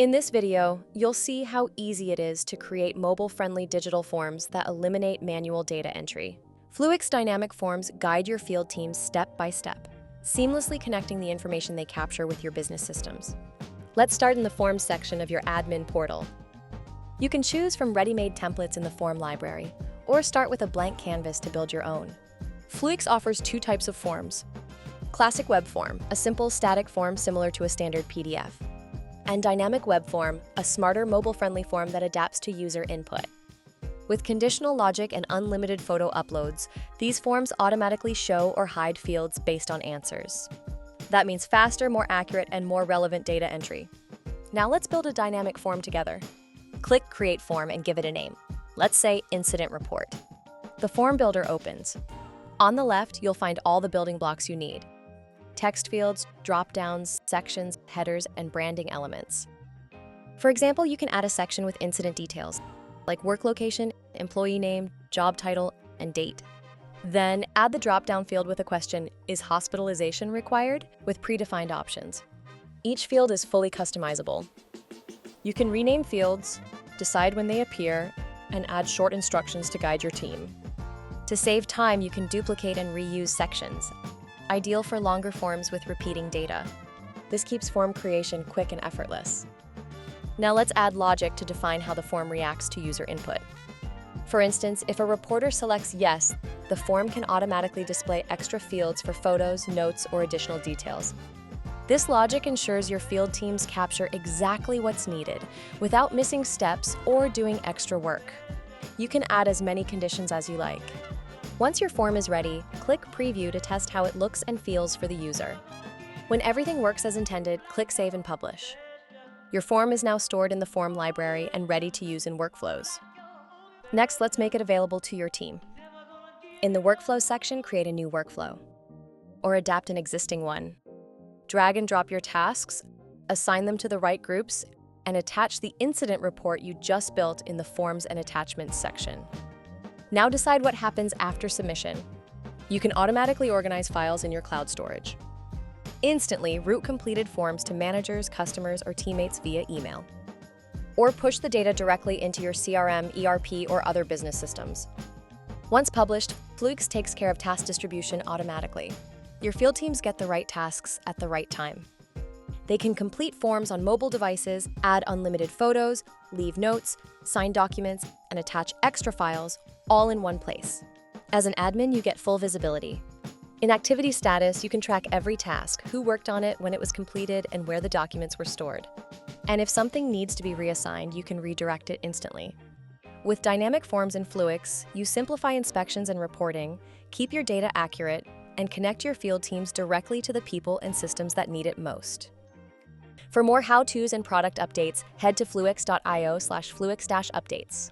In this video, you'll see how easy it is to create mobile-friendly digital forms that eliminate manual data entry. Fluix dynamic forms guide your field teams step by step, seamlessly connecting the information they capture with your business systems. Let's start in the Forms section of your admin portal. You can choose from ready-made templates in the form library, or start with a blank canvas to build your own. Fluix offers two types of forms: Classic Web Form, a simple static form similar to a standard PDF, and Dynamic Web Form, a smarter mobile-friendly form that adapts to user input. With conditional logic and unlimited photo uploads, these forms automatically show or hide fields based on answers. That means faster, more accurate, and more relevant data entry. Now let's build a dynamic form together. Click Create Form and give it a name. Let's say Incident Report. The form builder opens. On the left, you'll find all the building blocks you need: text fields, drop-downs, sections, headers, and branding elements. For example, you can add a section with incident details, like work location, employee name, job title, and date. Then add the drop-down field with a question, "Is hospitalization required?" with predefined options. Each field is fully customizable. You can rename fields, decide when they appear, and add short instructions to guide your team. To save time, you can duplicate and reuse sections, ideal for longer forms with repeating data. This keeps form creation quick and effortless. Now let's add logic to define how the form reacts to user input. For instance, if a reporter selects yes, the form can automatically display extra fields for photos, notes, or additional details. This logic ensures your field teams capture exactly what's needed without missing steps or doing extra work. You can add as many conditions as you like. Once your form is ready, click Preview to test how it looks and feels for the user. When everything works as intended, click Save and Publish. Your form is now stored in the form library and ready to use in workflows. Next, let's make it available to your team. In the Workflow section, create a new workflow, or adapt an existing one. Drag and drop your tasks, assign them to the right groups, and attach the incident report you just built in the Forms and Attachments section. Now decide what happens after submission. You can automatically organize files in your cloud storage. Instantly route completed forms to managers, customers, or teammates via email. Or push the data directly into your CRM, ERP, or other business systems. Once published, Fluix takes care of task distribution automatically. Your field teams get the right tasks at the right time. They can complete forms on mobile devices, add unlimited photos, leave notes, sign documents, and attach extra files, all in one place. As an admin, you get full visibility. In Activity Status, you can track every task, who worked on it, when it was completed, and where the documents were stored. And if something needs to be reassigned, you can redirect it instantly. With dynamic forms in Fluix, you simplify inspections and reporting, keep your data accurate, and connect your field teams directly to the people and systems that need it most. For more how-tos and product updates, head to fluix.io/fluix-updates.